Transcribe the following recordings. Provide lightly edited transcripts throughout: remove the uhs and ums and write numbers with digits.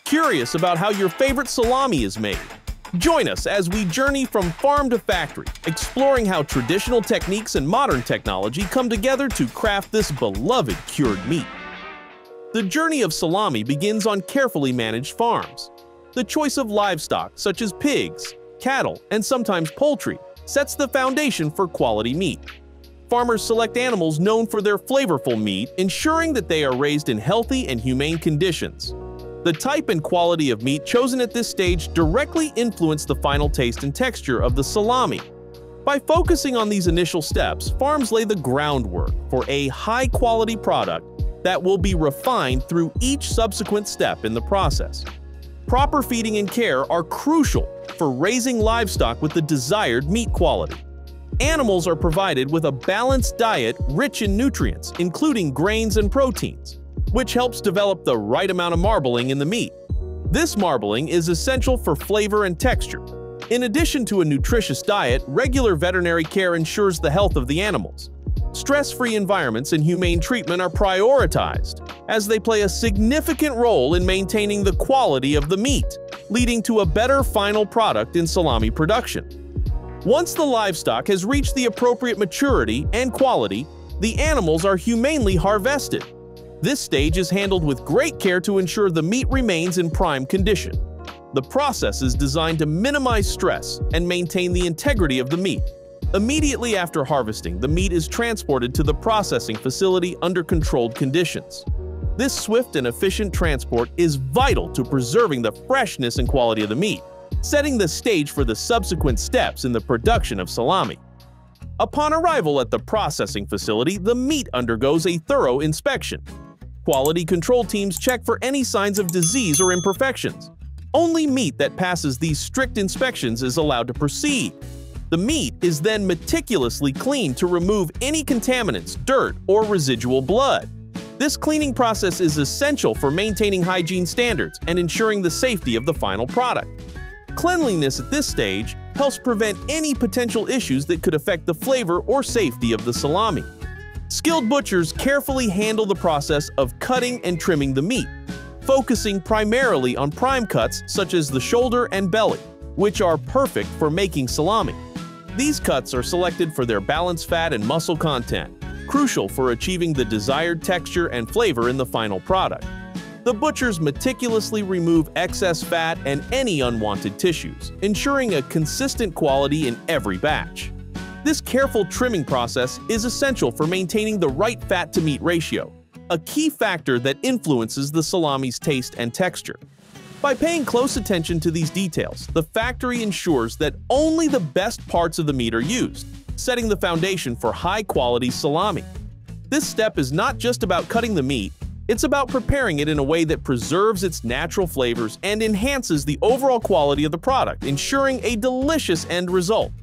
Curious about how your favorite salami is made? Join us as we journey from farm to factory, exploring how traditional techniques and modern technology come together to craft this beloved cured meat. The journey of salami begins on carefully managed farms. The choice of livestock, such as pigs, cattle, and sometimes poultry, sets the foundation for quality meat. Farmers select animals known for their flavorful meat, ensuring that they are raised in healthy and humane conditions. The type and quality of meat chosen at this stage directly influence the final taste and texture of the salami. By focusing on these initial steps, farms lay the groundwork for a high-quality product that will be refined through each subsequent step in the process. Proper feeding and care are crucial for raising livestock with the desired meat quality. Animals are provided with a balanced diet rich in nutrients, including grains and proteins, which helps develop the right amount of marbling in the meat. This marbling is essential for flavor and texture. In addition to a nutritious diet, regular veterinary care ensures the health of the animals. Stress-free environments and humane treatment are prioritized, as they play a significant role in maintaining the quality of the meat, leading to a better final product in salami production. Once the livestock has reached the appropriate maturity and quality, the animals are humanely harvested. This stage is handled with great care to ensure the meat remains in prime condition. The process is designed to minimize stress and maintain the integrity of the meat. Immediately after harvesting, the meat is transported to the processing facility under controlled conditions. This swift and efficient transport is vital to preserving the freshness and quality of the meat, setting the stage for the subsequent steps in the production of salami. Upon arrival at the processing facility, the meat undergoes a thorough inspection. Quality control teams check for any signs of disease or imperfections. Only meat that passes these strict inspections is allowed to proceed. The meat is then meticulously cleaned to remove any contaminants, dirt, or residual blood. This cleaning process is essential for maintaining hygiene standards and ensuring the safety of the final product. Cleanliness at this stage helps prevent any potential issues that could affect the flavor or safety of the salami. Skilled butchers carefully handle the process of cutting and trimming the meat, focusing primarily on prime cuts such as the shoulder and belly, which are perfect for making salami. These cuts are selected for their balanced fat and muscle content, crucial for achieving the desired texture and flavor in the final product. The butchers meticulously remove excess fat and any unwanted tissues, ensuring a consistent quality in every batch. This careful trimming process is essential for maintaining the right fat-to-meat ratio, a key factor that influences the salami's taste and texture. By paying close attention to these details, the factory ensures that only the best parts of the meat are used, setting the foundation for high-quality salami. This step is not just about cutting the meat, it's about preparing it in a way that preserves its natural flavors and enhances the overall quality of the product, ensuring a delicious end result.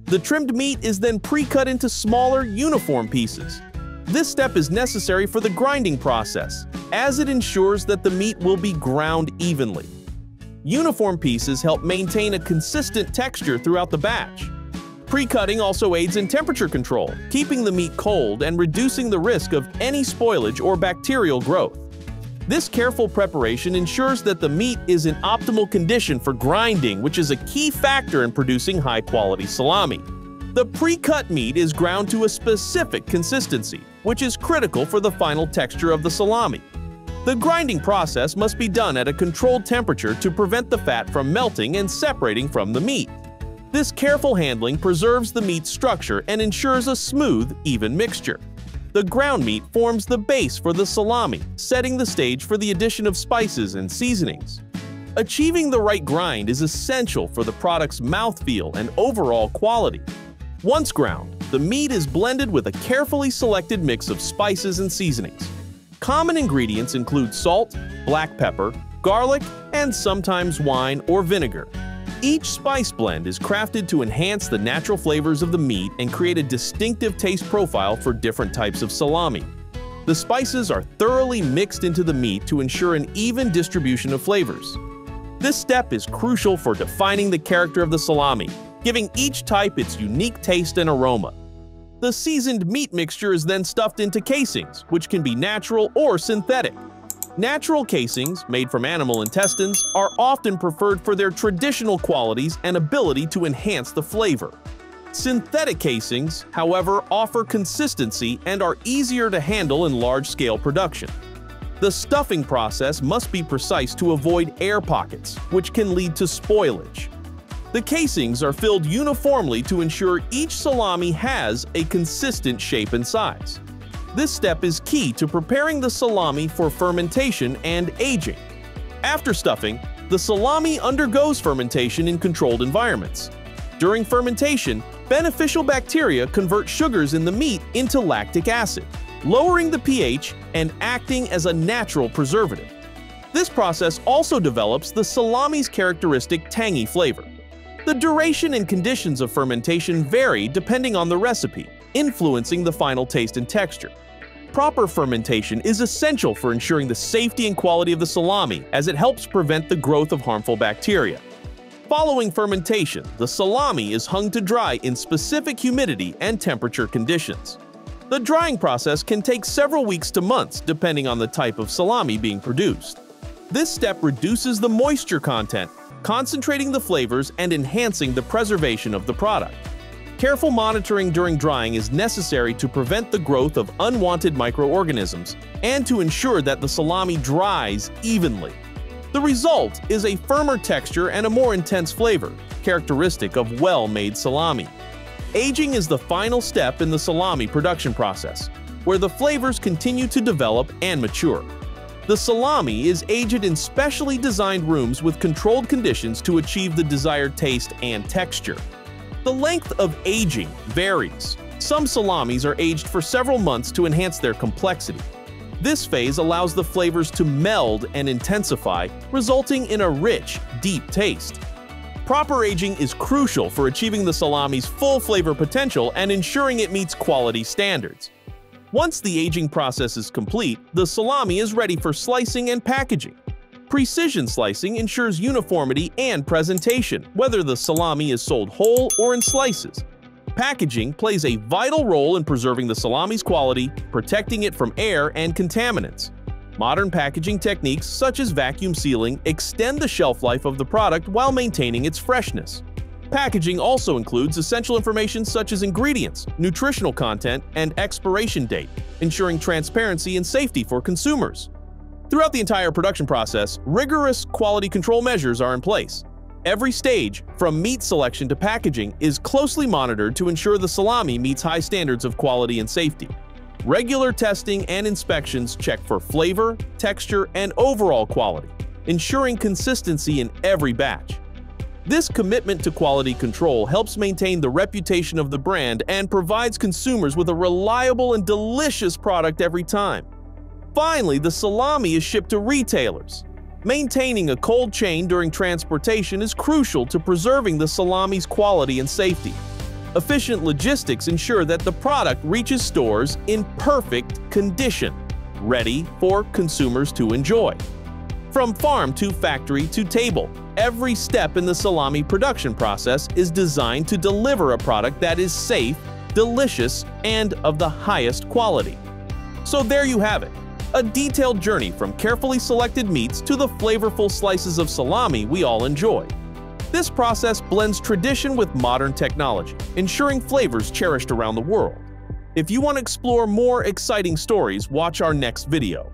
The trimmed meat is then pre-cut into smaller, uniform pieces. This step is necessary for the grinding process, as it ensures that the meat will be ground evenly. Uniform pieces help maintain a consistent texture throughout the batch. Pre-cutting also aids in temperature control, keeping the meat cold and reducing the risk of any spoilage or bacterial growth. This careful preparation ensures that the meat is in optimal condition for grinding, which is a key factor in producing high-quality salami. The pre-cut meat is ground to a specific consistency, which is critical for the final texture of the salami. The grinding process must be done at a controlled temperature to prevent the fat from melting and separating from the meat. This careful handling preserves the meat's structure and ensures a smooth, even mixture. The ground meat forms the base for the salami, setting the stage for the addition of spices and seasonings. Achieving the right grind is essential for the product's mouthfeel and overall quality. Once ground, the meat is blended with a carefully selected mix of spices and seasonings. Common ingredients include salt, black pepper, garlic, and sometimes wine or vinegar. Each spice blend is crafted to enhance the natural flavors of the meat and create a distinctive taste profile for different types of salami. The spices are thoroughly mixed into the meat to ensure an even distribution of flavors. This step is crucial for defining the character of the salami, giving each type its unique taste and aroma. The seasoned meat mixture is then stuffed into casings, which can be natural or synthetic. Natural casings, made from animal intestines, are often preferred for their traditional qualities and ability to enhance the flavor. Synthetic casings, however, offer consistency and are easier to handle in large-scale production. The stuffing process must be precise to avoid air pockets, which can lead to spoilage. The casings are filled uniformly to ensure each salami has a consistent shape and size. This step is key to preparing the salami for fermentation and aging. After stuffing, the salami undergoes fermentation in controlled environments. During fermentation, beneficial bacteria convert sugars in the meat into lactic acid, lowering the pH and acting as a natural preservative. This process also develops the salami's characteristic tangy flavor. The duration and conditions of fermentation vary depending on the recipe, influencing the final taste and texture. Proper fermentation is essential for ensuring the safety and quality of the salami, as it helps prevent the growth of harmful bacteria. Following fermentation, the salami is hung to dry in specific humidity and temperature conditions. The drying process can take several weeks to months depending on the type of salami being produced. This step reduces the moisture content, concentrating the flavors and enhancing the preservation of the product. Careful monitoring during drying is necessary to prevent the growth of unwanted microorganisms and to ensure that the salami dries evenly. The result is a firmer texture and a more intense flavor, characteristic of well-made salami. Aging is the final step in the salami production process, where the flavors continue to develop and mature. The salami is aged in specially designed rooms with controlled conditions to achieve the desired taste and texture. The length of aging varies. Some salamis are aged for several months to enhance their complexity. This phase allows the flavors to meld and intensify, resulting in a rich, deep taste. Proper aging is crucial for achieving the salami's full flavor potential and ensuring it meets quality standards. Once the aging process is complete, the salami is ready for slicing and packaging. Precision slicing ensures uniformity and presentation, whether the salami is sold whole or in slices. Packaging plays a vital role in preserving the salami's quality, protecting it from air and contaminants. Modern packaging techniques such as vacuum sealing extend the shelf life of the product while maintaining its freshness. Packaging also includes essential information such as ingredients, nutritional content, and expiration date, ensuring transparency and safety for consumers. Throughout the entire production process, rigorous quality control measures are in place. Every stage, from meat selection to packaging, is closely monitored to ensure the salami meets high standards of quality and safety. Regular testing and inspections check for flavor, texture, and overall quality, ensuring consistency in every batch. This commitment to quality control helps maintain the reputation of the brand and provides consumers with a reliable and delicious product every time. Finally, the salami is shipped to retailers. Maintaining a cold chain during transportation is crucial to preserving the salami's quality and safety. Efficient logistics ensure that the product reaches stores in perfect condition, ready for consumers to enjoy. From farm to factory to table, every step in the salami production process is designed to deliver a product that is safe, delicious, and of the highest quality. So there you have it. A detailed journey from carefully selected meats to the flavorful slices of salami we all enjoy. This process blends tradition with modern technology, ensuring flavors cherished around the world. If you want to explore more exciting stories, watch our next video.